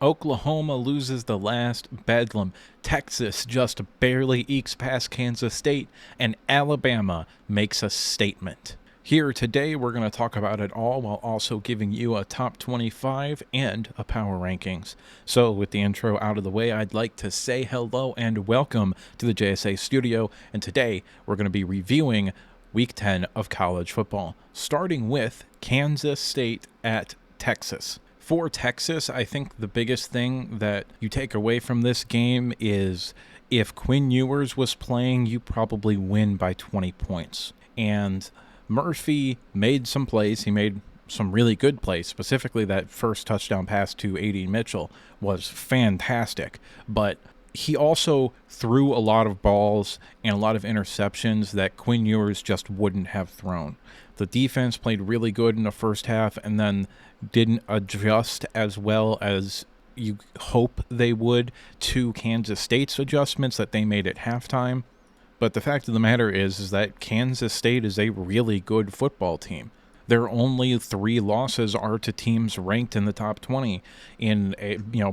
Oklahoma loses the last bedlam. Texas just barely ekes past Kansas State. And Alabama makes a statement. Here today, we're going to talk about it all while also giving you a top 25 and a power rankings. So, with the intro out of the way, I'd like to say hello and welcome to the JSA studio. And today, we're going to be reviewing Week 10 of college football, starting with Kansas State at Texas. For Texas, I think the biggest thing that you take away from this game is if Quinn Ewers was playing, you probably win by 20 points. And Murphy made some plays. He made some really good plays. Specifically, that first touchdown pass to A.D. Mitchell was fantastic. But he also threw a lot of balls and a lot of interceptions that Quinn Ewers just wouldn't have thrown. The defense played really good in the first half and then didn't adjust as well as you hope they would to Kansas State's adjustments that they made at halftime. But the fact of the matter is that Kansas State is a really good football team. Their only 3 losses are to teams ranked in the top 20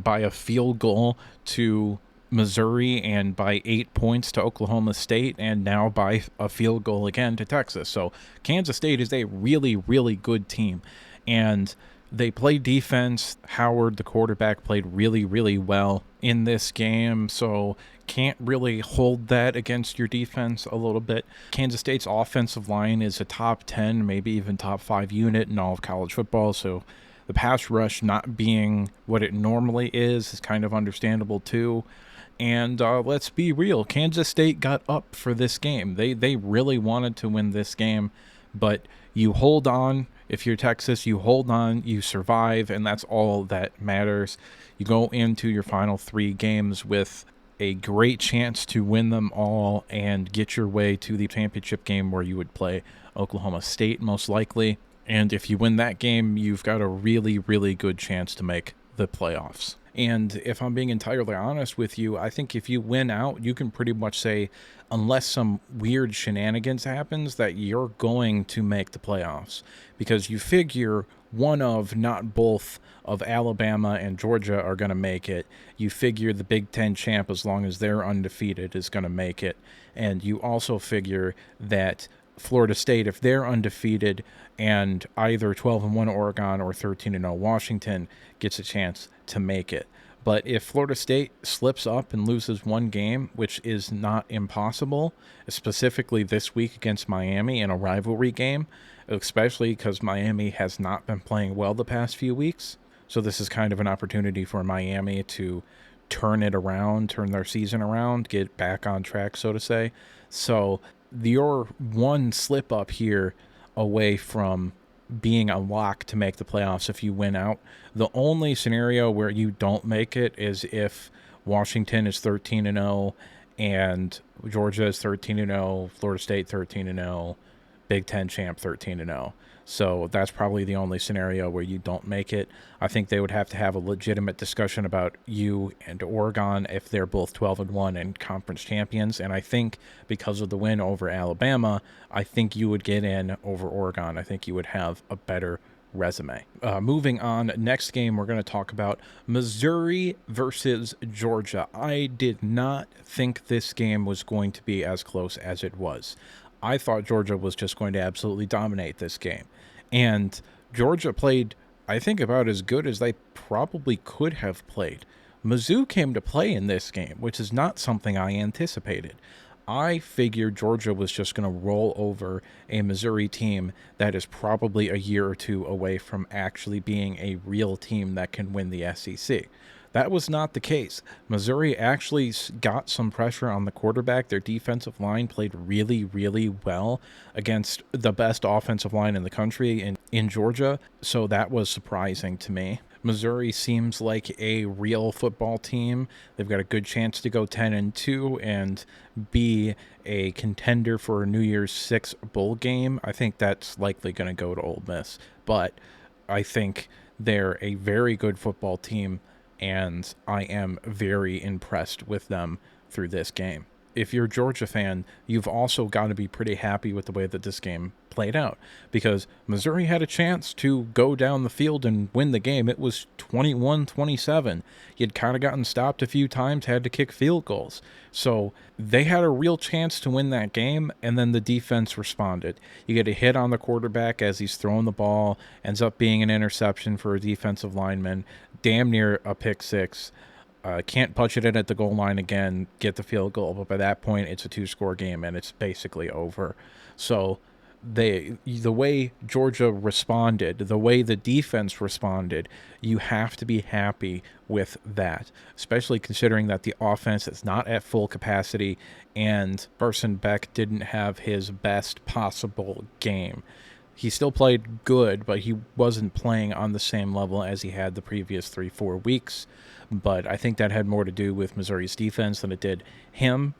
by a field goal to Missouri and by 8 points to Oklahoma State and now by a field goal again to Texas. So Kansas State is a really, really good team. And they play defense. Howard, the quarterback, played really, really well in this game, so can't really hold that against your defense a little bit. Kansas State's offensive line is a top 10, maybe even top 5 unit in all of college football, so the pass rush not being what it normally is kind of understandable too. And let's be real, Kansas State got up for this game. They really wanted to win this game, but you hold on. If you're Texas, you hold on, you survive, and that's all that matters. You go into your final 3 games with a great chance to win them all and get your way to the championship game where you would play Oklahoma State most likely. And if you win that game, you've got a really, really good chance to make the playoffs. And if I'm being entirely honest with you, I think if you win out, you can pretty much say, unless some weird shenanigans happens, that you're going to make the playoffs. Because you figure one of, not both, of Alabama and Georgia are going to make it. You figure the Big Ten champ, as long as they're undefeated, is going to make it. And you also figure that Florida State, if they're undefeated and either 12-1 Oregon or 13-0 Washington gets a chance to make it. But if Florida State slips up and loses one game, which is not impossible, specifically this week against Miami in a rivalry game, especially because Miami has not been playing well the past few weeks, so this is kind of an opportunity for Miami to turn it around, turn their season around, get back on track, so to say. So you're one slip up here away from being a lock to make the playoffs if you win out. The only scenario where you don't make it is if Washington is 13-0 and Georgia is 13-0, Florida State 13-0, Big Ten champ 13-0. So that's probably the only scenario where you don't make it. I think they would have to have a legitimate discussion about you and Oregon if they're both 12-1 and conference champions. And I think because of the win over Alabama, I think you would get in over Oregon. I think you would have a better resume. Moving on, next game we're going to talk about Missouri versus Georgia. I did not think this game was going to be as close as it was. I thought Georgia was just going to absolutely dominate this game. And Georgia played, I think, about as good as they probably could have played. Mizzou came to play in this game, which is not something I anticipated. I figured Georgia was just going to roll over a Missouri team that is probably a year or two away from actually being a real team that can win the SEC. That was not the case. Missouri actually got some pressure on the quarterback. Their defensive line played really, really well against the best offensive line in the country in Georgia, so that was surprising to me. Missouri seems like a real football team. They've got a good chance to go 10-2 and be a contender for a New Year's Six bowl game. I think that's likely going to go to Ole Miss, but I think they're a very good football team, and I am very impressed with them through this game. if you're a Georgia fan, you've also got to be pretty happy with the way that this game played out, because Missouri had a chance to go down the field and win the game. It was 21-27. You'd kind of gotten stopped a few times, had to kick field goals. So they had a real chance to win that game, and then the defense responded. You get a hit on the quarterback as he's throwing the ball, ends up being an interception for a defensive lineman, damn near a pick six. Can't budget it at the goal line again, get the field goal, but by that point it's a 2-score game and it's basically over. So the way Georgia responded, the way the defense responded, you have to be happy with that, especially considering that the offense is not at full capacity and Carson Beck didn't have his best possible game. He still played good, but he wasn't playing on the same level as he had the previous 3-4 weeks. But I think that had more to do with Missouri's defense than it did him.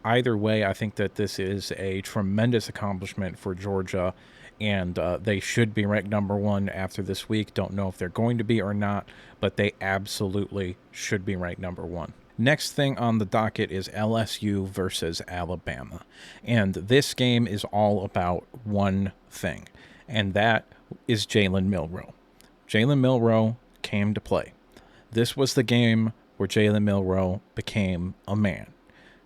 Either way, I think that this is a tremendous accomplishment for Georgia, and they should be ranked number one after this week. Don't know if they're going to be or not, but they absolutely should be ranked number one. Next thing on the docket is LSU versus Alabama. And this game is all about one thing, and that is Jalen Milroe. Jalen Milroe came to play. This was the game where Jalen Milroe became a man.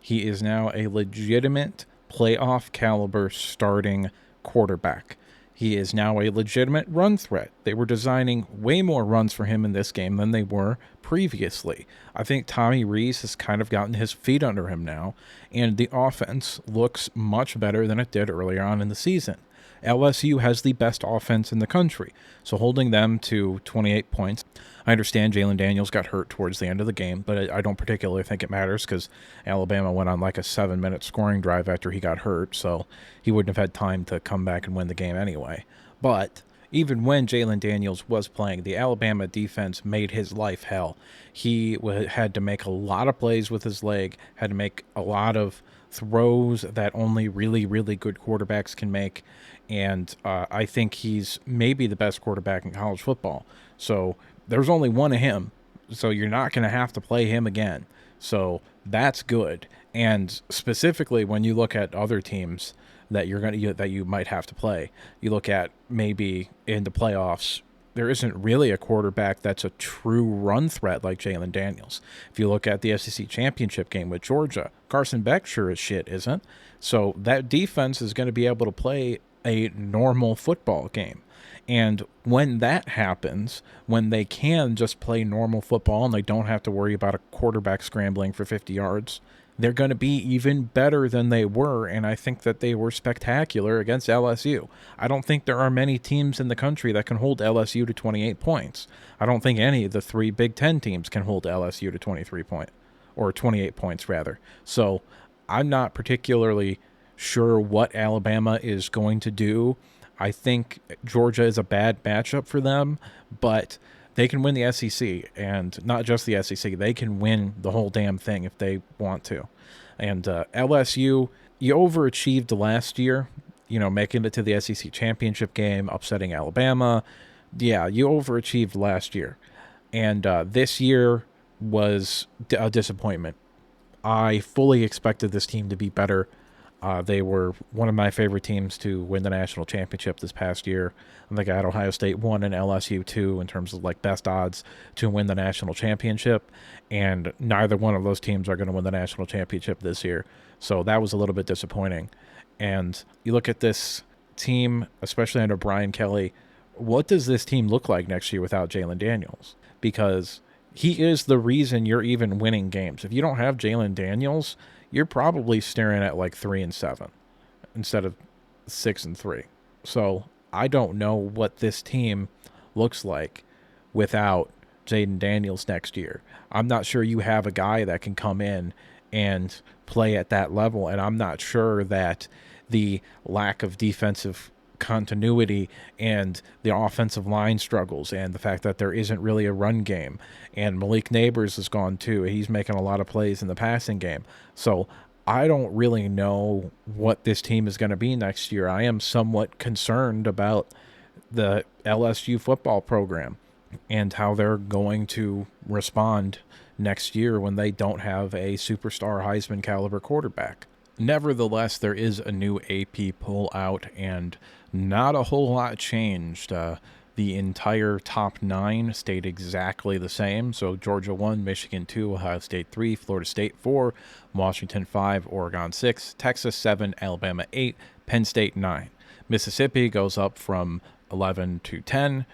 He is now a legitimate playoff caliber starting quarterback. He is now a legitimate run threat. They were designing way more runs for him in this game than they were previously. I think Tommy Rees has kind of gotten his feet under him now, and the offense looks much better than it did earlier on in the season. LSU has the best offense in the country, so holding them to 28 points. I understand Jalen Daniels got hurt towards the end of the game, but I don't particularly think it matters because Alabama went on like a 7-minute scoring drive after he got hurt, so he wouldn't have had time to come back and win the game anyway. But even when Jalen Daniels was playing, the Alabama defense made his life hell. He had to make a lot of plays with his leg, had to make a lot of throws that only really, really good quarterbacks can make. And I think he's maybe the best quarterback in college football. So there's only one of him. So you're not going to have to play him again. So that's good. And specifically when you look at other teams that you might have to play, you look at maybe in the playoffs, there isn't really a quarterback that's a true run threat like Jalen Daniels. If you look at the SEC championship game with Georgia, Carson Beck sure as shit isn't. So that defense is going to be able to play a normal football game. And when that happens, when they can just play normal football and they don't have to worry about a quarterback scrambling for 50 yards, they're going to be even better than they were, and I think that they were spectacular against LSU. I don't think there are many teams in the country that can hold LSU to 28 points. I don't think any of the 3 Big Ten teams can hold LSU to 28 points rather. So I'm not particularly sure what Alabama is going to do. I think Georgia is a bad matchup for them, but they can win the SEC, and not just the SEC. They can win the whole damn thing if they want to. And LSU, you overachieved last year, making it to the SEC championship game, upsetting Alabama. Yeah, you overachieved last year. And this year was a disappointment. I fully expected this team to be better. They were one of my favorite teams to win the national championship this past year. I think I had Ohio State 1 and LSU 2 in terms of like best odds to win the national championship, and neither one of those teams are going to win the national championship this year. So that was a little bit disappointing. And you look at this team, especially under Brian Kelly, what does this team look like next year without Jalen Daniels? Because he is the reason you're even winning games. If you don't have Jalen Daniels, you're probably staring at like 3-7 instead of 6-3. So I don't know what this team looks like without Jaden Daniels next year. I'm not sure you have a guy that can come in and play at that level, and I'm not sure that the lack of defensive continuity and the offensive line struggles and the fact that there isn't really a run game, and Malik Neighbors is gone too. He's making a lot of plays in the passing game. So I don't really know what this team is going to be next year. I am somewhat concerned about the LSU football program. and how they're going to respond next year when they don't have a superstar Heisman caliber quarterback. Nevertheless, there is a new AP poll out, and not a whole lot changed. The entire top 9 stayed exactly the same. So Georgia 1, Michigan 2, Ohio State 3, Florida State 4, Washington 5, Oregon 6, Texas 7, Alabama 8, Penn State 9. Mississippi goes up from 11 to 10.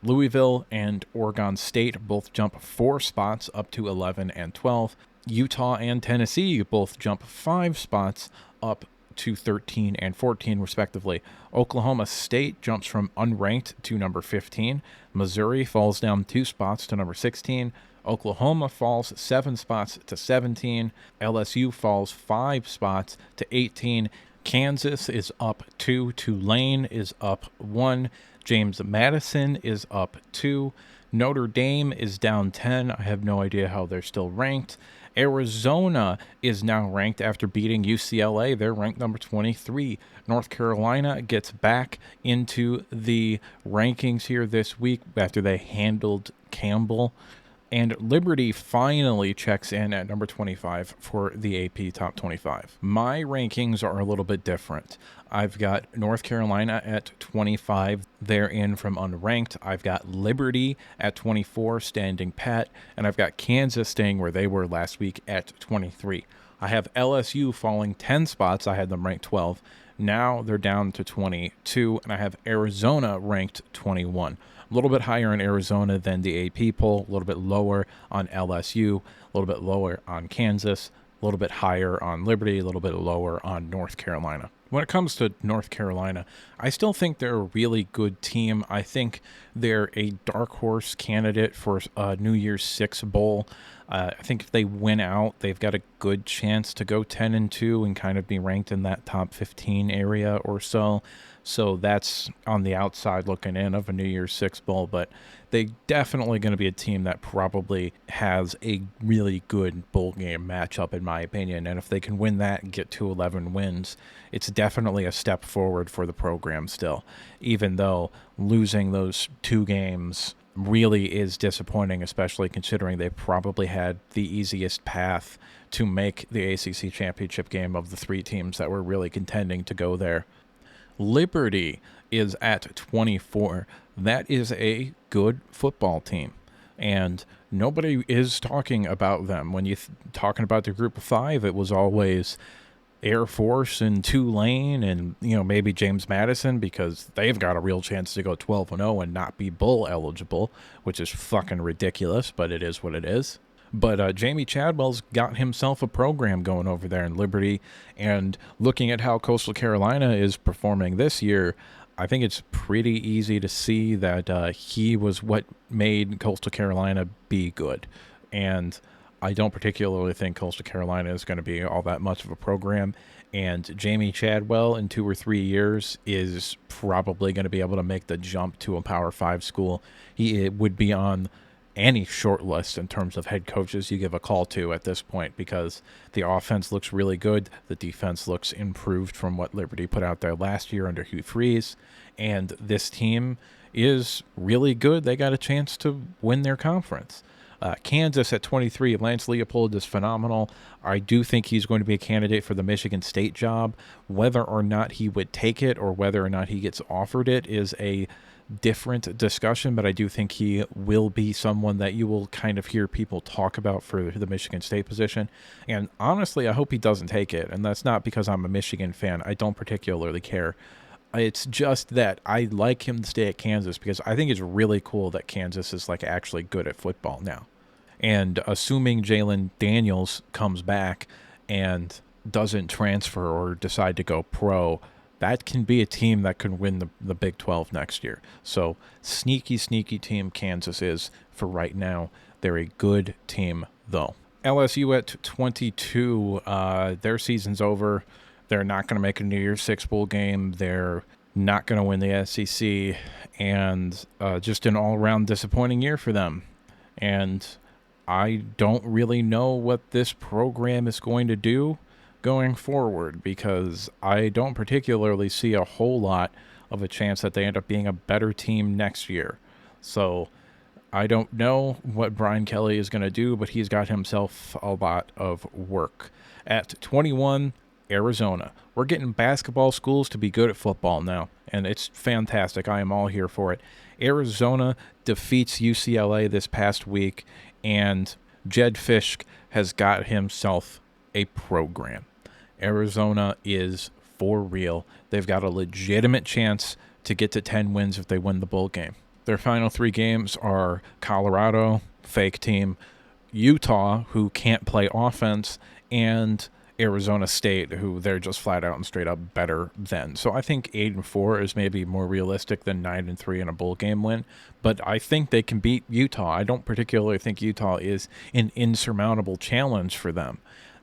Louisville and Oregon State both jump 4 spots up to 11 and 12. Utah and Tennessee both jump 5 spots up to 13 and 14, respectively. Oklahoma State jumps from unranked to number 15. Missouri falls down 2 spots to number 16. Oklahoma falls 7 spots to 17. LSU falls 5 spots to 18. Kansas is up 2. Tulane is up 1. James Madison is up 2. Notre Dame is down 10. I have no idea how they're still ranked. Arizona is now ranked after beating UCLA. They're ranked number 23. North Carolina gets back into the rankings here this week after they handled Campbell. And Liberty finally checks in at number 25 for the AP Top 25. My rankings are a little bit different. I've got North Carolina at 25. They're in from unranked. I've got Liberty at 24, standing pat. And I've got Kansas staying where they were last week at 23. I have LSU falling 10 spots. I had them ranked 12. Now they're down to 22. And I have Arizona ranked 21. A little bit higher in Arizona than the AP poll, a little bit lower on LSU, a little bit lower on Kansas, a little bit higher on Liberty, a little bit lower on North Carolina. When it comes to North Carolina, I still think they're a really good team. I think they're a dark horse candidate for a New Year's Six bowl. I think if they win out, they've got a good chance to go 10-2 and kind of be ranked in that top 15 area or so. So that's on the outside looking in of a New Year's Six bowl, but they definitely going to be a team that probably has a really good bowl game matchup, in my opinion. And if they can win that and get to 11 wins, it's definitely a step forward for the program still, even though losing those 2 games really is disappointing, especially considering they probably had the easiest path to make the ACC championship game of the 3 teams that were really contending to go there. Liberty is at 24. That is a good football team, and nobody is talking about them. When you're talking about the group of 5, it was always Air Force and Tulane and, maybe James Madison, because they've got a real chance to go 12-0 and not be bowl eligible, which is fucking ridiculous, but it is what it is. But Jamie Chadwell's got himself a program going over there in Liberty, and looking at how Coastal Carolina is performing this year, I think it's pretty easy to see that he was what made Coastal Carolina be good. And I don't particularly think Coastal Carolina is going to be all that much of a program. And Jamie Chadwell in 2 or 3 years is probably going to be able to make the jump to a Power 5 school. He would be on any short list in terms of head coaches you give a call to at this point, because the offense looks really good. The defense looks improved from what Liberty put out there last year under Hugh Freeze. And this team is really good. They got a chance to win their conference. Kansas at 23, Lance Leopold is phenomenal. I do think he's going to be a candidate for the Michigan State job. Whether or not he would take it or whether or not he gets offered it is a different discussion, but I do think he will be someone that you will kind of hear people talk about for the Michigan State position. And honestly, I hope he doesn't take it. And that's not because I'm a Michigan fan. I don't particularly care. It's just that I like him to stay at Kansas because I think it's really cool that Kansas is actually good at football now. And assuming Jalen Daniels comes back and doesn't transfer or decide to go pro, that can be a team that can win the Big 12 next year. So sneaky team Kansas is for right now. They're a good team, though. LSU at 22, their season's over. They're not going to make a New Year's Six bowl game. They're not going to win the SEC. And just an all-around disappointing year for them. And I don't really know what this program is going to do going forward, because I don't particularly see a whole lot of a chance that they end up being a better team next year. So I don't know what Brian Kelly is going to do, but he's got himself a lot of work. At 21, Arizona. We're getting basketball schools to be good at football now, and it's fantastic. I am all here for it. Arizona defeats UCLA this past week, and Jedd Fisch has got himself a program. Arizona is for real. They've got a legitimate chance to get to 10 wins if they win the bowl game. Their final 3 games are Colorado, fake team, Utah, who can't play offense, and Arizona State, who they're just flat out and straight up better than. So I think 8-4 is maybe more realistic than 9-3 in a bowl game win. But I think they can beat Utah. I don't particularly think Utah is an insurmountable challenge for them.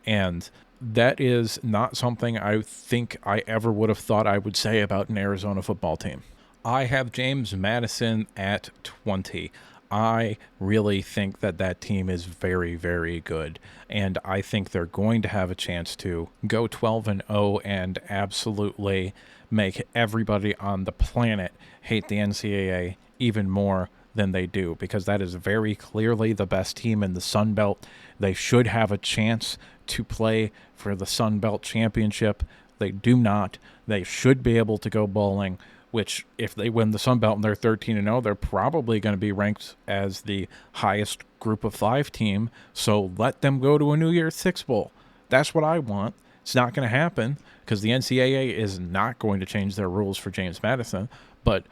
And that is not something I think I ever would have thought I would say about an Arizona football team. I have James Madison at 20. I really think that team is very, very good, and I think they're going to have a chance to go 12-0 and absolutely make everybody on the planet hate the NCAA even more than they do, because that is very clearly the best team in the Sun Belt. They should have a chance to play for the Sun Belt Championship. They do not. They should be able to go bowling, which if they win the Sun Belt and they're 13-0, they're probably going to be ranked as the highest group of 5 team. So let them go to a New Year's Six Bowl. That's what I want. It's not going to happen because the NCAA is not going to change their rules for James Madison. But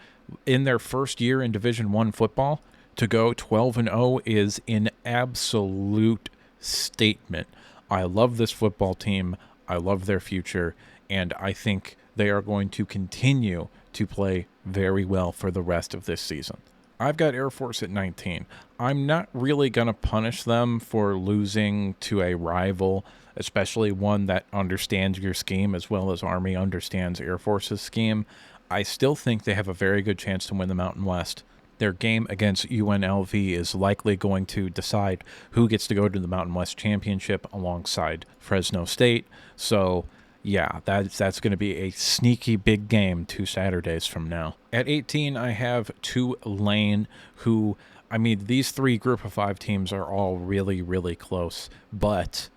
in their first year in Division I football, to go 12-0 is an absolute statement. I love this football team. I love their future. And I think they are going to continue to play very well for the rest of this season. I've got Air Force at 19. I'm not really going to punish them for losing to a rival, especially one that understands your scheme as well as Army understands Air Force's scheme. I still think they have a very good chance to win the Mountain West. Their game against UNLV is likely going to decide who gets to go to the Mountain West Championship alongside Fresno State. So yeah, that's going to be a sneaky big game 2 Saturdays from now. At 18, I have Tulane, who, I mean, these 3 group of 5 teams are all really, really close. But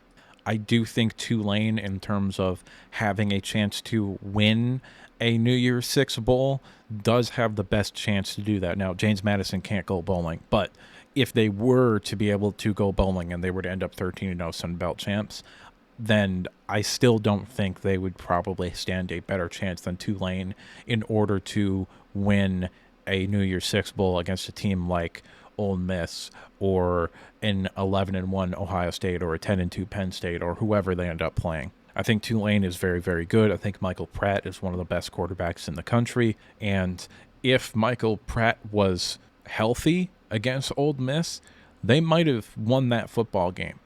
I do think Tulane, in terms of having a chance to win a New Year's Six Bowl, does have the best chance to do that. Now, James Madison can't go bowling, but if they were to be able to go bowling and they were to end up 13-0 Sun Belt champs, then I still don't think they would probably stand a better chance than Tulane in order to win a New Year's Six Bowl against a team like Ole Miss or an 11-1 Ohio State or a 10-2 Penn State or whoever they end up playing. I think Tulane is very, very good. I think Michael Pratt is one of the best quarterbacks in the country. And if Michael Pratt was healthy against Ole Miss, they might have won that football game.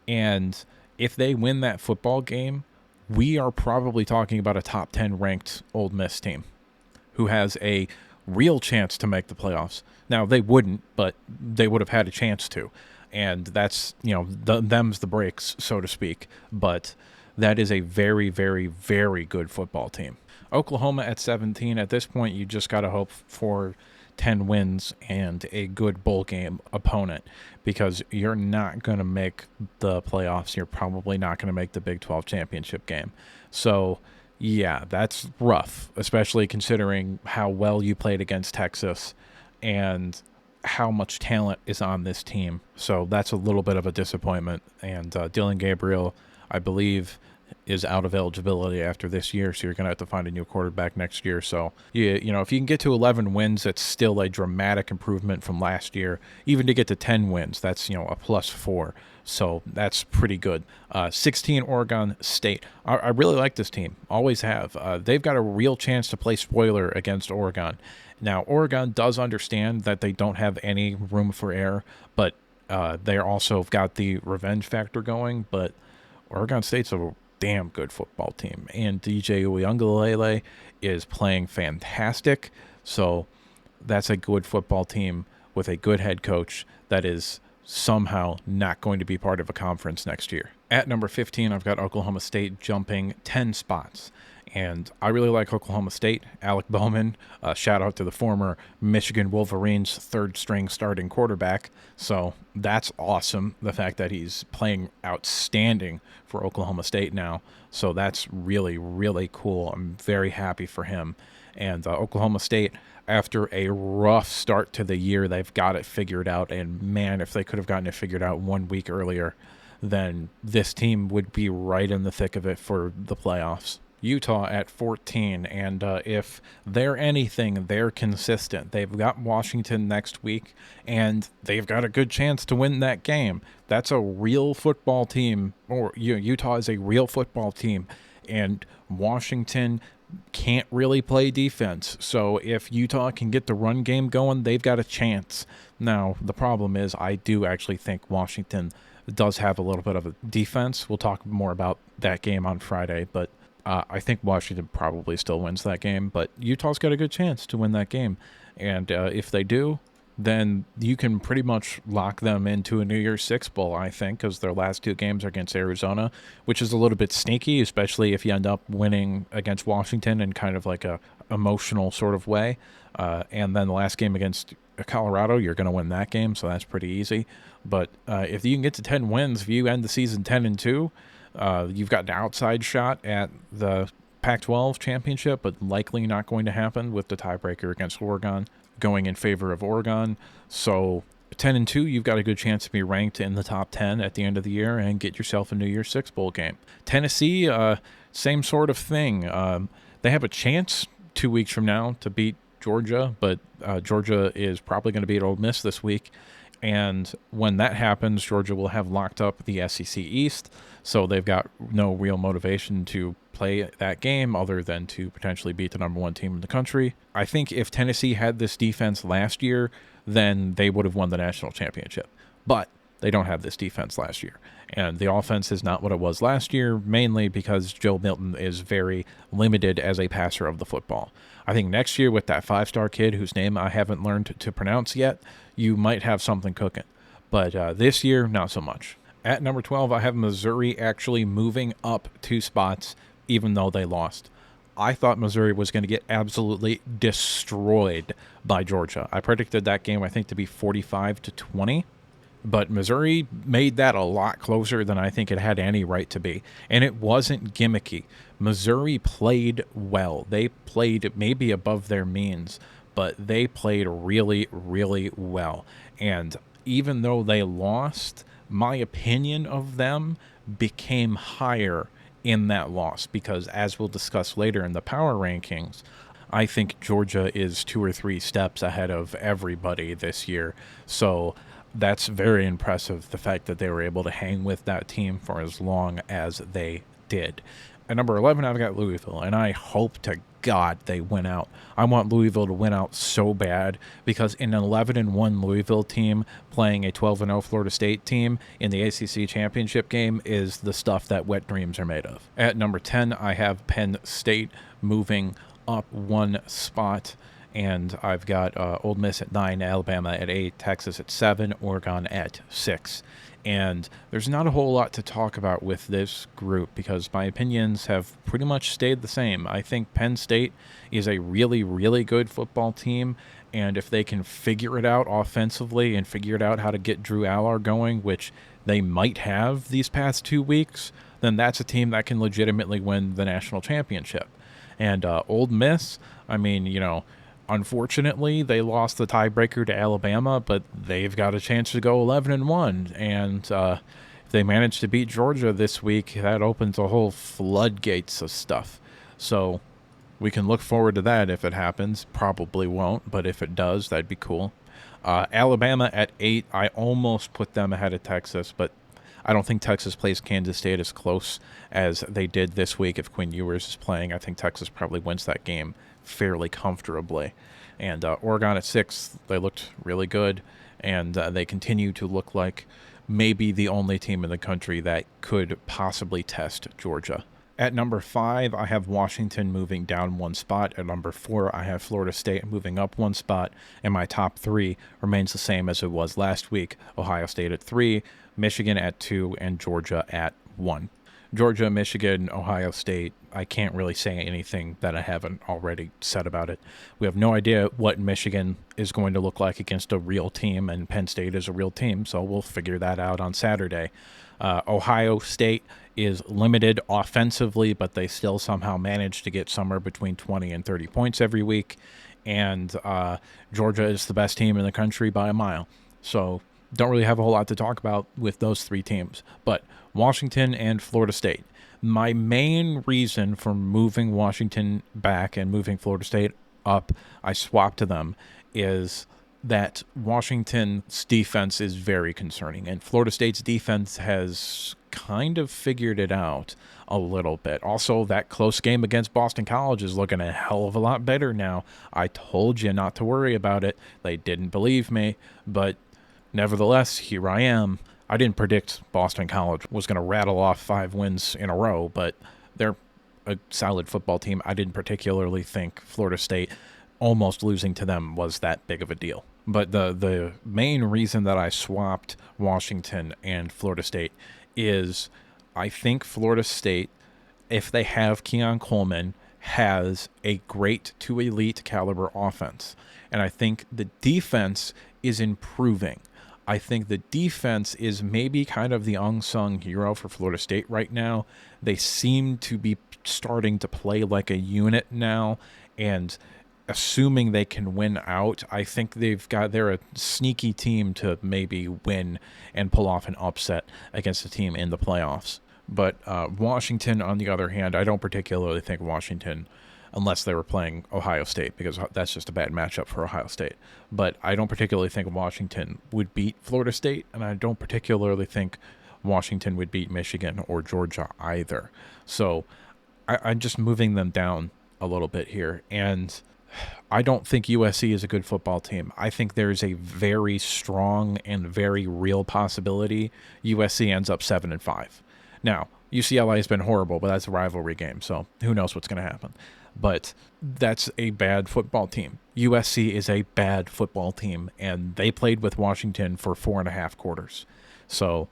And if they win that football game, we are probably talking about a top 10 ranked Ole Miss team who has a real chance to make the playoffs. Now, they wouldn't, but they would have had a chance to. And that's, them's the breaks, so to speak. But that is a very, very, very good football team. Oklahoma at 17. At this point, you just got to hope for 10 wins and a good bowl game opponent, because you're not going to make the playoffs. You're probably not going to make the Big 12 championship game. So, yeah, that's rough, especially considering how well you played against Texas and how much talent is on this team. So that's a little bit of a disappointment. And Dylan Gabriel, I believe, is out of eligibility after this year, so you're going to have to find a new quarterback next year. So, if you can get to 11 wins, it's still a dramatic improvement from last year. Even to get to 10 wins, that's, a +4. So that's pretty good. 16, Oregon State. I really like this team. Always have. They've got a real chance to play spoiler against Oregon. Now, Oregon does understand that they don't have any room for error, but they also got the revenge factor going. But Oregon State's a damn good football team, and DJ Uiagalelei is playing fantastic. So that's a good football team with a good head coach that is somehow not going to be part of a conference next year. At number 15, I've got Oklahoma State jumping 10 spots. And I really like Oklahoma State. Alec Bowman, shout out to the former Michigan Wolverines third string starting quarterback. So that's awesome. The fact that he's playing outstanding for Oklahoma State now. So that's really, really cool. I'm very happy for him. And Oklahoma State, after a rough start to the year, they've got it figured out. And man, if they could have gotten it figured out 1 week earlier, then this team would be right in the thick of it for the playoffs. Utah at 14, and if they're anything, they're consistent. They've got Washington next week, and they've got a good chance to win that game. That's a real football team, or Utah is a real football team, and Washington can't really play defense. So if Utah can get the run game going, they've got a chance. Now, the problem is I do actually think Washington does have a little bit of a defense. We'll talk more about that game on Friday, but I think Washington probably still wins that game, but Utah's got a good chance to win that game. And if they do, then you can pretty much lock them into a New Year's Six Bowl, I think, because their last 2 games are against Arizona, which is a little bit sneaky, especially if you end up winning against Washington in kind of like a emotional sort of way. And then the last game against Colorado, you're going to win that game, so that's pretty easy. But if you can get to 10 wins, if you end the season 10-2, you've got an outside shot at the Pac-12 championship, but likely not going to happen with the tiebreaker against Oregon going in favor of Oregon. So 10-2, you've got a good chance to be ranked in the top 10 at the end of the year and get yourself a New Year's Six Bowl game. Tennessee, same sort of thing. They have a chance 2 weeks from now to beat Georgia, but Georgia is probably going to beat Ole Miss this week. And when that happens, Georgia will have locked up the SEC East, so they've got no real motivation to play that game other than to potentially beat the number 1 team in the country. I think if Tennessee had this defense last year, then they would have won the national championship. But they don't have this defense last year. And the offense is not what it was last year, mainly because Joe Milton is very limited as a passer of the football. I think next year with that 5-star kid whose name I haven't learned to pronounce yet, you might have something cooking. But this year, not so much. At number 12, I have Missouri actually moving up 2 spots, even though they lost. I thought Missouri was going to get absolutely destroyed by Georgia. I predicted that game, I think, to be 45-20. But Missouri made that a lot closer than I think it had any right to be. And it wasn't gimmicky. Missouri played well. They played maybe above their means, but they played really, really well. And even though they lost, my opinion of them became higher in that loss because, as we'll discuss later in the power rankings, I think Georgia is 2 or 3 steps ahead of everybody this year. So that's very impressive, the fact that they were able to hang with that team for as long as they did. At number 11, I've got Louisville, and I hope to God they win out. I want Louisville to win out so bad because an 11-1 Louisville team playing a 12-0 Florida State team in the ACC championship game is the stuff that wet dreams are made of. At number 10, I have Penn State moving up 1 spot. And I've got Ole Miss at 9, Alabama at 8, Texas at 7, Oregon at 6. And there's not a whole lot to talk about with this group because my opinions have pretty much stayed the same. I think Penn State is a really, really good football team. And if they can figure it out offensively and figure it out how to get Drew Allar going, which they might have these past 2 weeks, then that's a team that can legitimately win the national championship. And Ole Miss, I mean, unfortunately, they lost the tiebreaker to Alabama, but they've got a chance to go 11-1. And if they manage to beat Georgia this week, that opens a whole floodgates of stuff. So we can look forward to that if it happens. Probably won't, but if it does, that'd be cool. Alabama at 8, I almost put them ahead of Texas, but I don't think Texas plays Kansas State as close as they did this week. If Quinn Ewers is playing, I think Texas probably wins that game fairly comfortably. And Oregon at 6, they looked really good, and they continue to look like maybe the only team in the country that could possibly test Georgia. At number 5, I have Washington moving down 1 spot. At number 4, I have Florida State moving up 1 spot. And my top 3 remains the same as it was last week. Ohio State at 3, Michigan at 2, and Georgia at 1. Georgia, Michigan, Ohio State, I can't really say anything that I haven't already said about it. We have no idea what Michigan is going to look like against a real team, and Penn State is a real team, so we'll figure that out on Saturday. Ohio State is limited offensively, but they still somehow manage to get somewhere between 20 and 30 points every week. And Georgia is the best team in the country by a mile. So don't really have a whole lot to talk about with those three teams. But Washington and Florida State. My main reason for moving Washington back and moving Florida State up, I swapped to them, is that Washington's defense is very concerning, and Florida State's defense has kind of figured it out a little bit. Also, that close game against Boston College is looking a hell of a lot better now. I told you not to worry about it. They didn't believe me, but nevertheless, here I am. I didn't predict Boston College was going to rattle off 5 wins in a row, but they're a solid football team. I didn't particularly think Florida State almost losing to them was that big of a deal. But the main reason that I swapped Washington and Florida State is I think Florida State, if they have Keon Coleman, has a great to elite caliber offense. And I think the defense is improving. I think the defense is maybe kind of the unsung hero for Florida State right now. They seem to be starting to play like a unit now, and assuming they can win out, I think they're a sneaky team to maybe win and pull off an upset against a team in the playoffs. But Washington, on the other hand, I don't particularly think Washington, unless they were playing Ohio State, because that's just a bad matchup for Ohio State. But I don't particularly think Washington would beat Florida State, and I don't particularly think Washington would beat Michigan or Georgia either. So I'm just moving them down a little bit here, and I don't think USC is a good football team. I think there's a very strong and very real possibility USC ends up 7-5. Now, UCLA has been horrible, but that's a rivalry game, so who knows what's going to happen. But that's a bad football team. USC is a bad football team, and they played with Washington for 4.5 quarters. So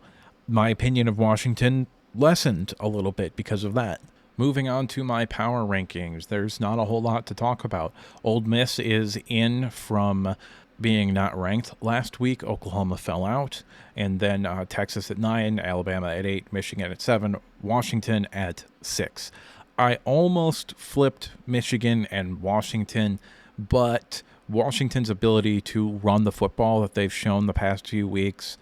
my opinion of Washington lessened a little bit because of that. Moving on to my power rankings, there's not a whole lot to talk about. Ole Miss is in from being not ranked last week. Oklahoma fell out. And then Texas at 9, Alabama at 8, Michigan at 7, Washington at 6. I almost flipped Michigan and Washington, but Washington's ability to run the football that they've shown the past few weeks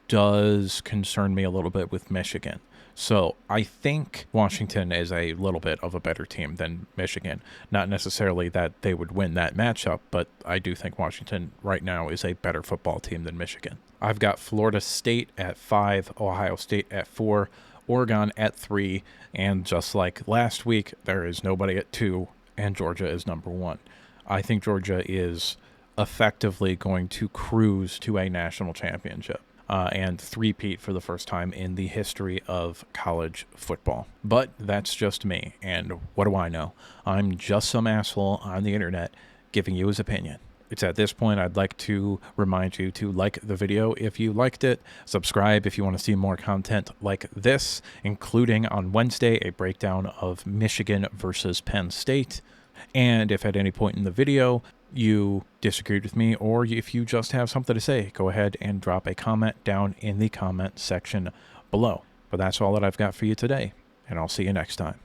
does concern me a little bit with Michigan. So I think Washington is a little bit of a better team than Michigan. Not necessarily that they would win that matchup, but I do think Washington right now is a better football team than Michigan. I've got Florida State at 5, Ohio State at 4, Oregon at 3, and just like last week, there is nobody at 2, and Georgia is number 1. I think Georgia is effectively going to cruise to a national championship. And three-peat for the first time in the history of college football. But that's just me, and what do I know? I'm just some asshole on the internet giving you his opinion. It's at this point I'd like to remind you to like the video if you liked it, subscribe if you want to see more content like this, including on Wednesday a breakdown of Michigan versus Penn State. And if at any point in the video you disagreed with me, or if you just have something to say, go ahead and drop a comment down in the comment section below. But that's all that I've got for you today, and I'll see you next time.